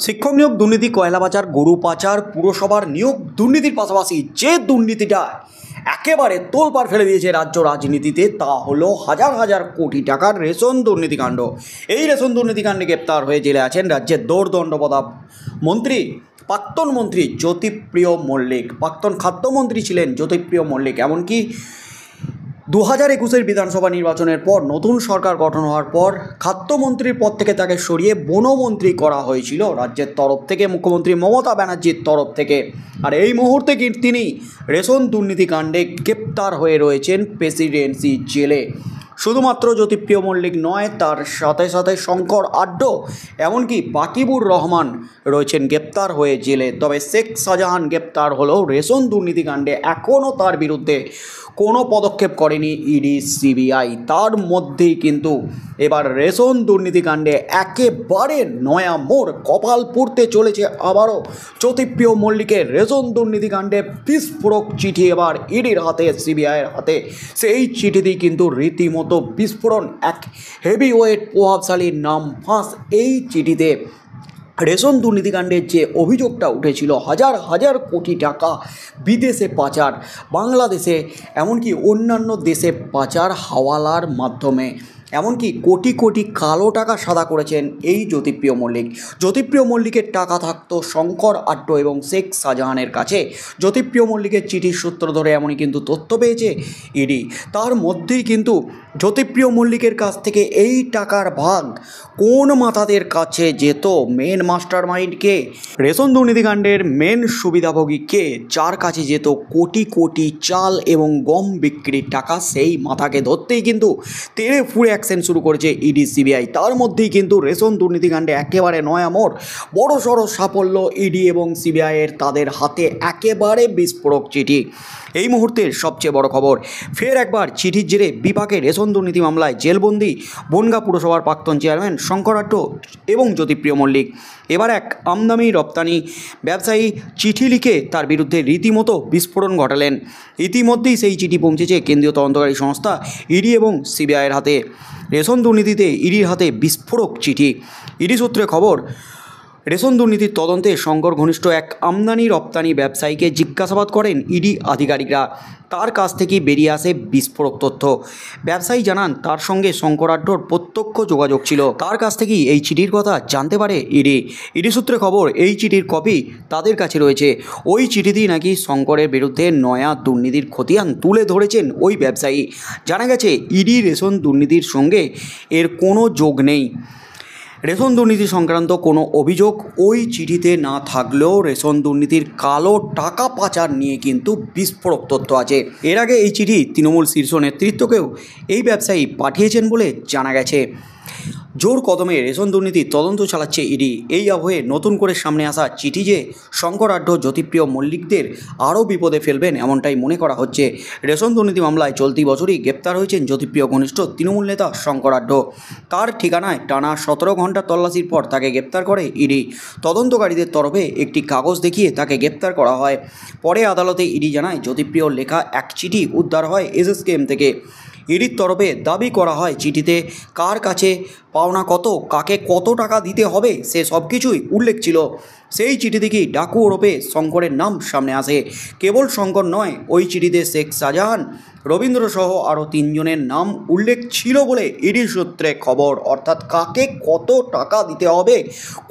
শিক্ষক নিয়োগ দুর্নীতি, কয়লা পাচার, গরু পাচার, পুরসভার নিয়োগ দুর্নীতির পাশাপাশি যে দুর্নীতিটা একেবারে তোলপাড় ফেলে দিয়েছে রাজ্য রাজনীতিতে, তা হলো হাজার হাজার কোটি টাকার রেশন দুর্নীতিকাণ্ড। এই রেশন দুর্নীতিকাণ্ডে গ্রেপ্তার হয়ে জেলে আছেন রাজ্যের দোর্দণ্ডপ্রতাপ মন্ত্রী, প্রাক্তন মন্ত্রী জ্যোতিপ্রিয় মল্লিক। প্রাক্তন খাদ্যমন্ত্রী ছিলেন জ্যোতিপ্রিয় মল্লিক। এমনকি 2021-এর বিধানসভা নির্বাচনের পর নতুন সরকার গঠন হওয়ার পর খাদ্যমন্ত্রীর পদ থেকে তাকে সরিয়ে বনমন্ত্রী করা হয়েছিল রাজ্যের তরফ থেকে, মুখ্যমন্ত্রী মমতা ব্যানার্জির তরফ থেকে। আর এই মুহূর্তে তিনি রেশন দুর্নীতিকাণ্ডে গ্রেপ্তার হয়ে রয়েছেন প্রেসিডেন্সি জেলে। শুধুমাত্র জ্যোতিপ্রিয় মল্লিক নয়, তার সাথে সাথে শঙ্কর আড্ডা, এমনকি বাকিবুর রহমান রয়েছেন গ্রেপ্তার হয়ে জেলে। তবে শেখ শাহজাহান গ্রেপ্তার হলেও রেশন দুর্নীতিকাণ্ডে এখনও তার বিরুদ্ধে কোনো পদক্ষেপ করেনি ইডি, সিবিআই। তার মধ্যেই কিন্তু এবার রেশন দুর্নীতিকাণ্ডে একেবারে নয়া মোড়, কপাল পুড়তে চলেছে আবারও জ্যোতিপ্রিয় মল্লিকের। রেশন দুর্নীতিকাণ্ডে বিস্ফোরক চিঠি এবার ইডির হাতে, সিবিআইয়ের হাতে। সেই চিঠিতেই কিন্তু রীতিমতো বিস্ফোরণ, এক হেভিওয়েট প্রভাবশালীর নাম ফাঁস এই চিঠিতে। রেশন দুর্নীতিকাণ্ডের যে অভিযোগটা উঠেছিল, হাজার হাজার কোটি টাকা বিদেশে পাচার, বাংলাদেশে এমনকি অন্যান্য দেশে পাচার হাওয়ালার মাধ্যমে, এমনকি কোটি কোটি কালো টাকা সাদা করেছেন এই জ্যোতিপ্রিয় মল্লিক। জ্যোতিপ্রিয় মল্লিকের টাকা থাকতো শঙ্কর আড্ডা এবং শেখ শাহজাহানের কাছে। জ্যোতিপ্রিয় মল্লিকের চিঠির সূত্র ধরে এমনই কিন্তু তথ্য পেয়েছে ইডি। তার মধ্যেই কিন্তু জ্যোতিপ্রিয় মল্লিকের কাছ থেকে এই টাকার ভাগ কোন মাথাদের কাছে যেত, মেন মাস্টার মাইন্ডকে, রেশন দুর্নীতিকাণ্ডের মেন সুবিধাভোগী কে, যার কাছে যেত কোটি কোটি চাল এবং গম বিক্রির টাকা, সেই মাথাকে ধরতেই কিন্তু তেড়ে ফুড়ে অ্যাকশন শুরু করেছে ইডি, সিবিআই। তার মধ্যেই কিন্তু রেশন দুর্নীতিকাণ্ডে একেবারে নয়া মোড়, বড় সড়ো সাফল্য ইডি এবং সিবিআইয়ের। তাদের হাতে একেবারে বিস্ফোরক চিঠি। এই মুহূর্তের সবচেয়ে বড় খবর, ফের একবার চিঠির জেরে বিপাকে রেশন দুর্নীতি মামলায় জেলবন্দি বনগাঁ পুরসভার প্রাক্তন চেয়ারম্যান শঙ্কর আড্ডা এবং জ্যোতিপ্রিয় মল্লিক। এবার এক আমদানি রপ্তানি ব্যবসায়ী চিঠি লিখে তার বিরুদ্ধে রীতিমতো বিস্ফোরণ ঘটালেন। ইতিমধ্যেই সেই চিঠি পৌঁছেছে কেন্দ্রীয় তদন্তকারী সংস্থা ইডি এবং সিবিআইয়ের হাতে। রেশন দুর্নীতিতে ইডির হাতে বিস্ফোরক চিঠি। ইডি সূত্রে খবর, রেশন দুর্নীতির তদন্তে শঙ্কর ঘনিষ্ঠ এক আমদানি রপ্তানি ব্যবসায়ীকে জিজ্ঞাসাবাদ করেন ইডি আধিকারিকরা। তার কাছ থেকে বেরিয়ে আসে বিস্ফোরক তথ্য। ব্যবসায়ী জানান তার সঙ্গে শঙ্কর আড্ডার প্রত্যক্ষ যোগাযোগ ছিল। তার কাছ থেকেই এই চিঠির কথা জানতে পারে ইডি। ইডি সূত্রে খবর, এই চিঠির কপি তাদের কাছে রয়েছে। ওই চিঠিতেই নাকি শঙ্করের বিরুদ্ধে নয়া দুর্নীতির খতিয়ান তুলে ধরেছেন ওই ব্যবসায়ী। জানা গেছে ইডি রেশন দুর্নীতির সঙ্গে এর কোনো যোগ নেই। রেশন দুর্নীতি সংক্রান্ত কোনো অভিযোগ ওই চিঠিতে না থাকলেও রেশন দুর্নীতির কালো টাকা পাচার নিয়ে কিন্তু বিস্ফোরক তথ্য আছে। এর আগে এই চিঠি তৃণমূল শীর্ষ নেতৃত্বকেও এই ব্যবসায়ী পাঠিয়েছেন বলে জানা গেছে। জোর কদমে রেশন দুর্নীতির তদন্ত চালাচ্ছে ইডি। এই আবহে নতুন করে সামনে আসা চিঠি যে শঙ্কর আড্ডা, জ্যোতিপ্রিয় মল্লিকদের আরও বিপদে ফেলবেন এমনটাই মনে করা হচ্ছে। রেশন দুর্নীতি মামলায় চলতি বছরই গ্রেপ্তার হয়েছেন জ্যোতিপ্রিয় ঘনিষ্ঠ তৃণমূল নেতা শঙ্কর আড্ডা। তার ঠিকানায় টানা 17 ঘন্টা তল্লাশির পর তাকে গ্রেপ্তার করে ইডি। তদন্তকারীদের তরফে একটি কাগজ দেখিয়ে তাকে গ্রেপ্তার করা হয়। পরে আদালতে ইডি জানায় জ্যোতিপ্রিয়র লেখা এক চিঠি উদ্ধার হয় এসএসকেএম থেকে। ইডির তরফে দাবি করা হয় চিঠিতে কার কাছে পাওনা কত, কাকে কত টাকা দিতে হবে, সে সব কিছুই উল্লেখ ছিল। সেই চিঠি থেকেই ডাকু ওরফে শঙ্করের নাম সামনে আসে। কেবল শঙ্কর নয়, ওই চিঠিতে শেখ শাহজাহান, রবীন্দ্র সহ আরও 3 জনের নাম উল্লেখ ছিল বলে ইডির সূত্রে খবর। অর্থাৎ কাকে কত টাকা দিতে হবে,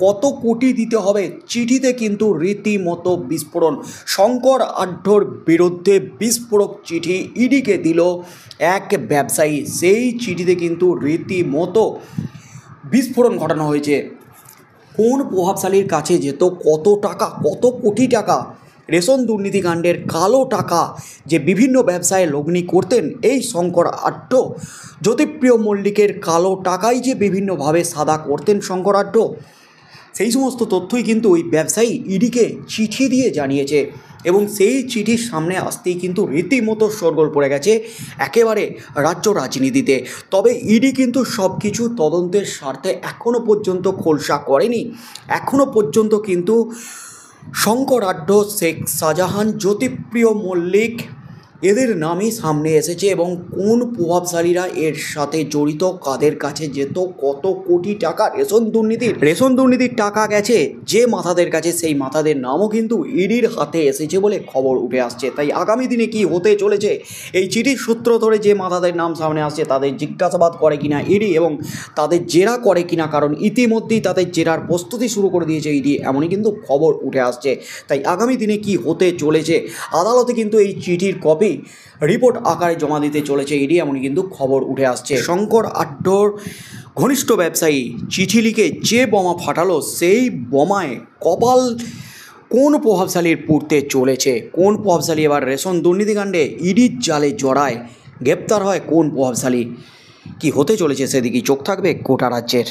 কত কোটি দিতে হবে, চিঠিতে কিন্তু রীতিমতো বিস্ফোরণ। শঙ্কর আড্ডার বিরুদ্ধে বিস্ফোরক চিঠি ইডিকে দিল এক ব্যবসায়ী। সেই চিঠিতে কিন্তু রীতিমতো বিস্ফোরণ ঘটানো হয়েছে। কোন প্রভাবশালীর কাছে যেত কত টাকা, কত কোটি টাকা, রেশন দুর্নীতিকাণ্ডের কালো টাকা যে বিভিন্ন ব্যবসায় লগ্নি করতেন এই শঙ্কর আড্ডা, জ্যোতিপ্রিয় মল্লিকের কালো টাকাই যে বিভিন্নভাবে সাদা করতেন শঙ্কর আড্ডা, সেই সমস্ত তথ্যই কিন্তু ওই ব্যবসায়ী ইডিকে চিঠি দিয়ে জানিয়েছে। এবং সেই চিঠির সামনে আসতেই কিন্তু রীতিমতো শোরগোল পড়ে গেছে একেবারে রাজ্য রাজনীতিতে। তবে ইডি কিন্তু সব কিছু তদন্তের স্বার্থে এখনও পর্যন্ত খোলসা করেনি। এখনও পর্যন্ত কিন্তু শঙ্কর আড্ডা, শেখ শাহজাহান, জ্যোতিপ্রিয় মল্লিক এদের নামই সামনে এসেছে এবং কোন প্রভাবশালীরা এর সাথে জড়িত, কাদের কাছে যেত কত কোটি টাকা রেশন দুর্নীতির টাকা গেছে যে মাথাদের কাছে, সেই মাথাদের নামও কিন্তু ইডির হাতে এসেছে বলে খবর উঠে আসছে। তাই আগামী দিনে কি হতে চলেছে, এই চিঠির সূত্র ধরে যে মাথাদের নাম সামনে আসছে তাদের জিজ্ঞাসাবাদ করে কিনা ইডি এবং তাদের জেরা করে কিনা, কারণ ইতিমধ্যেই তাদের জেরার প্রস্তুতি শুরু করে দিয়েছে ইডি, এমনই কিন্তু খবর উঠে আসছে। তাই আগামী দিনে কি হতে চলেছে, আদালতে কিন্তু এই চিঠির কপি রিপোর্ট আকারে জমা দিতে চলেছে ইডি, এমনই কিন্তু খবর উঠে আসছে। শঙ্কর আড্ডর ঘনিষ্ঠ ব্যবসায়ী চিঠি লিখে যে বোমা ফাটালো, সেই বোমায় কপাল কোন প্রভাবশালীর পুড়তে চলেছে, কোন প্রভাবশালী এবার রেশন দুর্নীতিকাণ্ডে ইডির জালে জড়ায়, গ্রেপ্তার হয় কোন প্রভাবশালী, কি হতে চলেছে সেদিকেই চোখ থাকবে গোটা রাজ্যের।